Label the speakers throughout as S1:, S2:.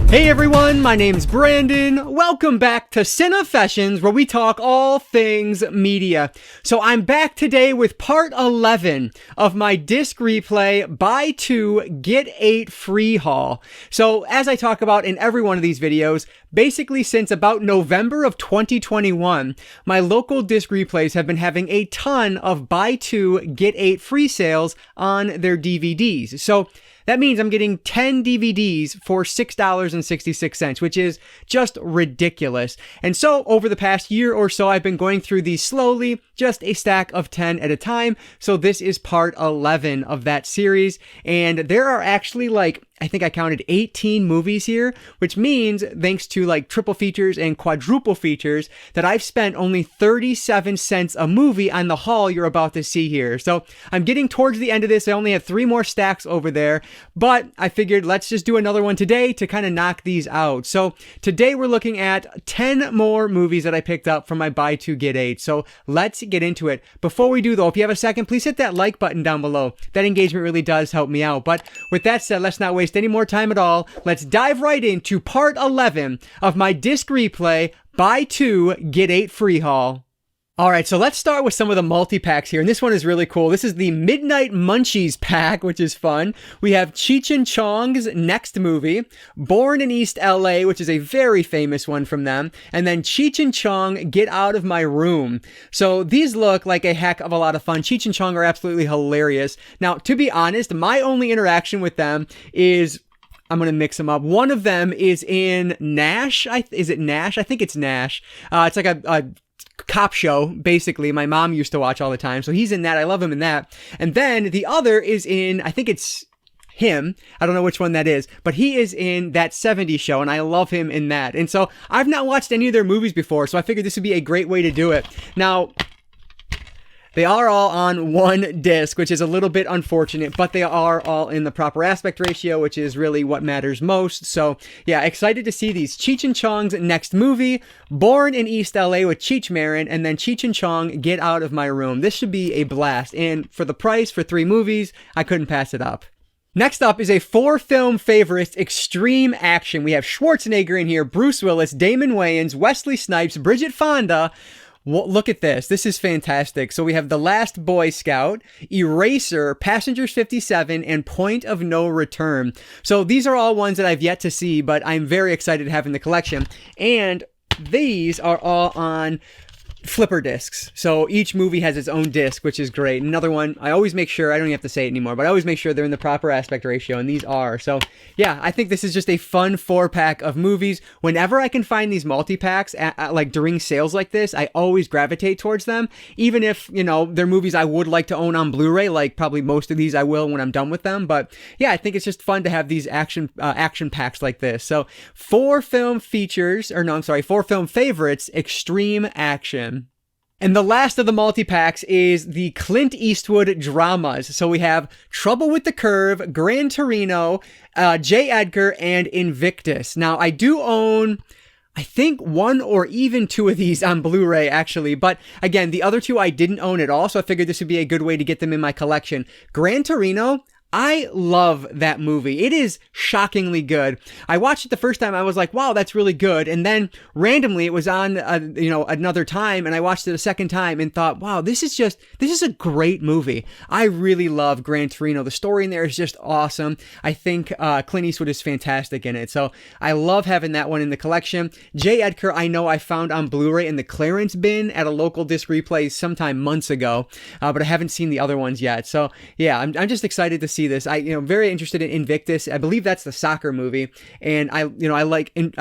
S1: Hey everyone, my name's Brandon. Welcome back to Cinefessions, where we talk all things media. So I'm back today with part 11 of my disc replay buy 2 get 8 free haul. So as I talk about in every one of these videos, basically since about November of 2021, my local disc replays have been having a ton of buy 2 get 8 free sales on their DVDs. So that means I'm getting 10 DVDs for $6.66, which is just ridiculous. And so over the past year or so, I've been going through these slowly, just a stack of 10 at a time. So this is part 11 of that series. And there are actually I think I counted 18 movies here, which means thanks to triple features and quadruple features that I've spent only 37 cents a movie on the haul you're about to see here. So I'm getting towards the end of this. I only have 3 more stacks over there, but I figured let's just do another one today to kind of knock these out. So today we're looking at 10 more movies that I picked up from my buy 2 get 8. So let's get into it. Before we do though, if you have a second, please hit that like button down below. That engagement really does help me out. But with that said, let's not waste any more time at all. Let's dive right into part 11 of my disc replay buy 2 get 8 free haul. All right, so let's start with some of the multi-packs here, and this one is really cool. This is the Midnight Munchies pack, which is fun. We have Cheech and Chong's next movie, Born in East LA, which is a very famous one from them, and then Cheech and Chong Get Out of My Room. So these look like a heck of a lot of fun. Cheech and Chong are absolutely hilarious. Now, to be honest, my only interaction with them is I'm going to mix them up. One of them is in Nash. Is it Nash? I think it's Nash. It's like a cop show, basically. My mom used to watch all the time. So he's in that. I love him in that. And then the other is in, I think it's him. I don't know which one that is, but he is in That 70s Show, and I love him in that. And so I've not watched any of their movies before, so I figured this would be a great way to do it. Now, they are all on one disc, which is a little bit unfortunate, but they are all in the proper aspect ratio, which is really what matters most. So yeah, excited to see these. Cheech and Chong's next movie, Born in East LA with Cheech Marin, and then Cheech and Chong Get Out of My Room. This should be a blast. And for the price, for 3 movies, I couldn't pass it up. Next up is a 4-film favorites extreme action. We have Schwarzenegger in here, Bruce Willis, Damon Wayans, Wesley Snipes, Bridget Fonda. Well, look at this. This is fantastic. So we have The Last Boy Scout, Eraser, Passengers 57, and Point of No Return. So these are all ones that I've yet to see, but I'm very excited to have in the collection. And these are all on flipper discs. So each movie has its own disc, which is great. Another one, I always make sure, I don't even have to say it anymore, but I always make sure they're in the proper aspect ratio, and these are. So yeah, I think this is just a fun 4-pack of movies. Whenever I can find these multi-packs, during sales like this, I always gravitate towards them, even if, they're movies I would like to own on Blu-ray, like probably most of these I will when I'm done with them. But yeah, I think it's just fun to have these action packs like this. So 4 film favorites, extreme action. And the last of the multi-packs is the Clint Eastwood dramas. So we have Trouble with the Curve, Gran Torino, J. Edgar, and Invictus. Now, I do own, I think, 1 or even 2 of these on Blu-ray, actually. But again, the other 2 I didn't own at all, so I figured this would be a good way to get them in my collection. Gran Torino, I love that movie. It is shockingly good. I watched it the first time. I was like, wow, that's really good. And then randomly it was on, another time, and I watched it a second time and thought, wow, this is a great movie. I really love Gran Torino. The story in there is just awesome. I think Clint Eastwood is fantastic in it. So I love having that one in the collection. J. Edgar, I know I found on Blu-ray in the clearance bin at a local disc replay sometime months ago, but I haven't seen the other ones yet. So yeah, I'm just excited to see this. I'm very interested in Invictus. I believe that's the soccer movie, and I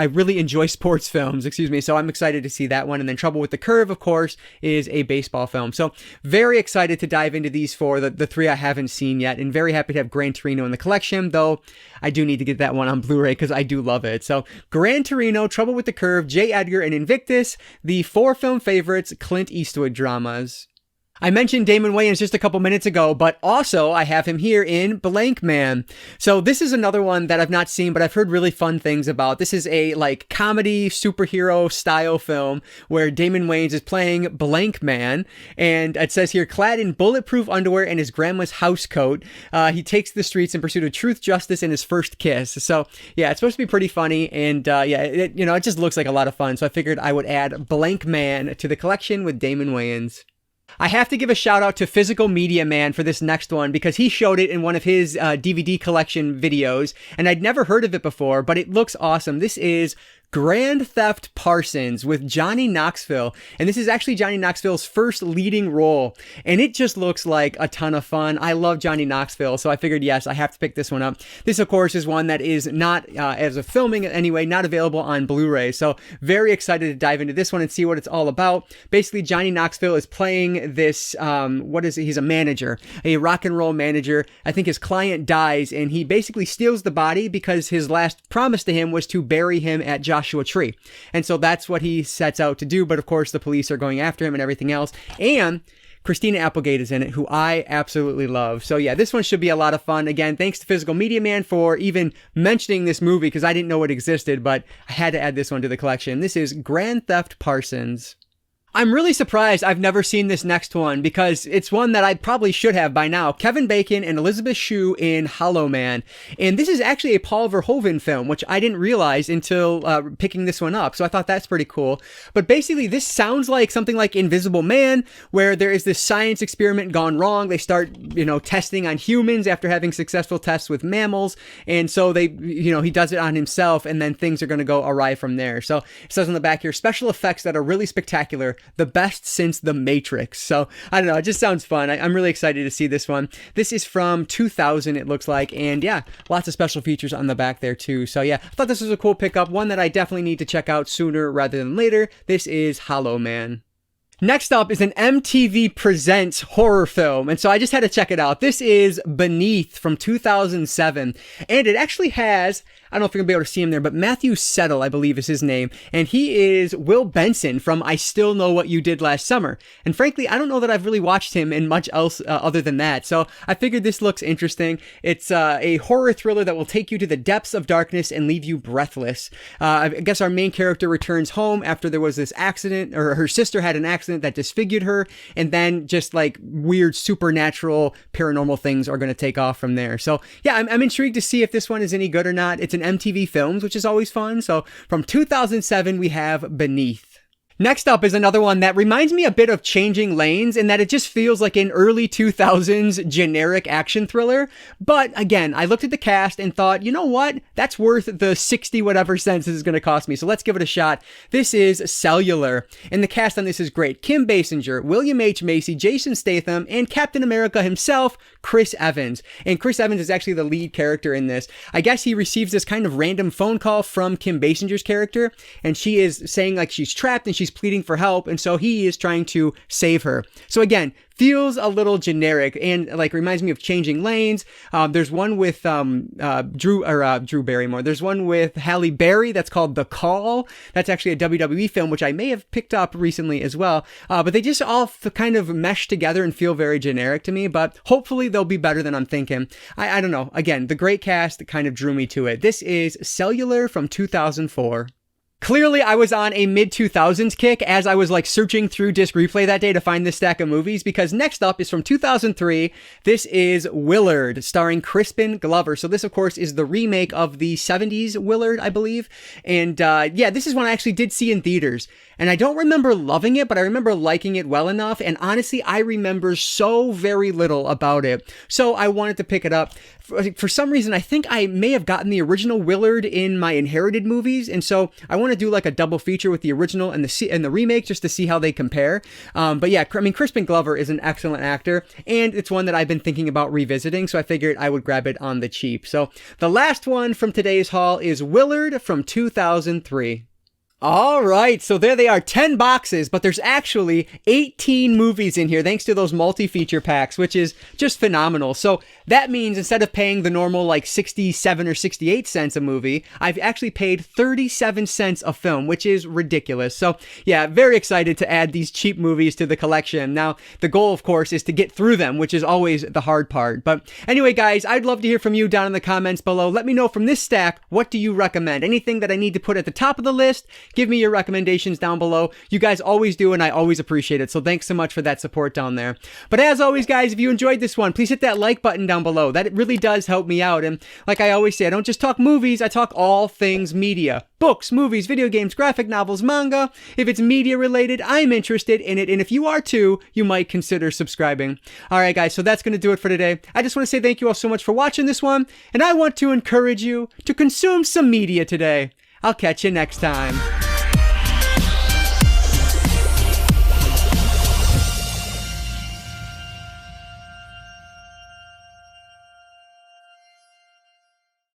S1: really enjoy sports films, so I'm excited to see that one. And then Trouble with the Curve, of course, is a baseball film. So very excited to dive into these 4, the 3 I haven't seen yet, and very happy to have Gran Torino in the collection, though I do need to get that one on Blu-ray because I do love it. So Gran Torino, Trouble with the Curve, J. Edgar, and Invictus, the 4 film favorites, Clint Eastwood dramas. I mentioned Damon Wayans just a couple minutes ago, but also I have him here in Blank Man. So this is another one that I've not seen, but I've heard really fun things about. This is a like comedy superhero style film where Damon Wayans is playing Blank Man, and it says here, clad in bulletproof underwear and his grandma's house coat, he takes the streets in pursuit of truth, justice, and his first kiss. So yeah, it's supposed to be pretty funny, and it just looks like a lot of fun. So I figured I would add Blank Man to the collection with Damon Wayans. I have to give a shout out to Physical Media Man for this next one because he showed it in one of his DVD collection videos, and I'd never heard of it before, but it looks awesome. This is Grand Theft Parsons with Johnny Knoxville, and this is actually Johnny Knoxville's first leading role, and it just looks like a ton of fun. I love Johnny Knoxville, so I figured, yes, I have to pick this one up. This, of course, is one that is not, as a filming anyway, not available on Blu-ray, so very excited to dive into this one and see what it's all about. Basically, Johnny Knoxville is playing this, he's a manager, a rock and roll manager. I think his client dies, and he basically steals the body because his last promise to him was to bury him at Joshua Tree. And so that's what he sets out to do. But of course, the police are going after him and everything else. And Christina Applegate is in it, who I absolutely love. So yeah, this one should be a lot of fun. Again, thanks to Physical Media Man for even mentioning this movie because I didn't know it existed, but I had to add this one to the collection. This is Grand Theft Parsons. I'm really surprised I've never seen this next one because it's one that I probably should have by now. Kevin Bacon and Elizabeth Shue in Hollow Man. And this is actually a Paul Verhoeven film, which I didn't realize until picking this one up. So I thought that's pretty cool. But basically, this sounds like something like Invisible Man, where there is this science experiment gone wrong. They start, testing on humans after having successful tests with mammals. And so he does it on himself, and then things are going to go awry from there. So it says on the back here, special effects that are really spectacular. The best since The Matrix. So I don't know, it just sounds fun. I'm really excited to see this one. This is from 2000, it looks like, and yeah, lots of special features on the back there too. So yeah, I thought this was a cool pickup, one that I definitely need to check out sooner rather than later. This is Hollow Man. Next up is an MTV Presents horror film, and so I just had to check it out. This is Beneath from 2007, and it actually has, I don't know if you're going to be able to see him there, but Matthew Settle, I believe is his name, and he is Will Benson from I Still Know What You Did Last Summer. And frankly, I don't know that I've really watched him in much else other than that, so I figured this looks interesting. It's a horror thriller that will take you to the depths of darkness and leave you breathless. I guess our main character returns home after there was this accident, or her sister had an accident that disfigured her, and then just like weird supernatural paranormal things are going to take off from there. So yeah, I'm intrigued to see if this one is any good or not. It's an MTV Films, which is always fun. So from 2007 we have Beneath. Next up is another one that reminds me a bit of Changing Lanes in that it just feels like an early 2000s generic action thriller. But again, I looked at the cast and thought, you know what? That's worth the 60 whatever cents this is going to cost me. So let's give it a shot. This is Cellular. And the cast on this is great. Kim Basinger, William H. Macy, Jason Statham, and Captain America himself, Chris Evans. And Chris Evans is actually the lead character in this. I guess he receives this kind of random phone call from Kim Basinger's character, and she is saying like she's trapped and she's pleading for help, and so he is trying to save her. So again, feels a little generic and like reminds me of Changing Lanes. There's one with Drew Barrymore. There's one with Halle Berry that's called The Call. That's actually a WWE film, which I may have picked up recently as well. But they just all kind of mesh together and feel very generic to me, but hopefully they'll be better than I'm thinking. I don't know. Again, the great cast kind of drew me to it. This is Cellular from 2004. Clearly, I was on a mid-2000s kick as I was like searching through Disc Replay that day to find this stack of movies, because next up is from 2003. This is Willard, starring Crispin Glover. So this, of course, is the remake of the 70s Willard, I believe. And yeah, this is one I actually did see in theaters. And I don't remember loving it, but I remember liking it well enough. And honestly, I remember so very little about it. So I wanted to pick it up. For some reason, I think I may have gotten the original Willard in my inherited movies. And so I want to do like a double feature with the original and the remake just to see how they compare. But yeah, I mean, Crispin Glover is an excellent actor, and it's one that I've been thinking about revisiting. So I figured I would grab it on the cheap. So the last one from today's haul is Willard from 2003. All right, so there they are, 10 boxes, but there's actually 18 movies in here thanks to those multi-feature packs, which is just phenomenal. So that means instead of paying the normal like 67 or 68 cents a movie, I've actually paid 37 cents a film, which is ridiculous. So yeah, very excited to add these cheap movies to the collection. Now, the goal, of course, is to get through them, which is always the hard part. But anyway, guys, I'd love to hear from you down in the comments below. Let me know from this stack, what do you recommend? Anything that I need to put at the top of the list? Give me your recommendations down below. You guys always do, and I always appreciate it. So thanks so much for that support down there. But as always, guys, if you enjoyed this one, please hit that like button down below. That really does help me out. And like I always say, I don't just talk movies, I talk all things media. Books, movies, video games, graphic novels, manga. If it's media related, I'm interested in it. And if you are too, you might consider subscribing. All right, guys, so that's going to do it for today. I just want to say thank you all so much for watching this one. And I want to encourage you to consume some media today. I'll catch you next time.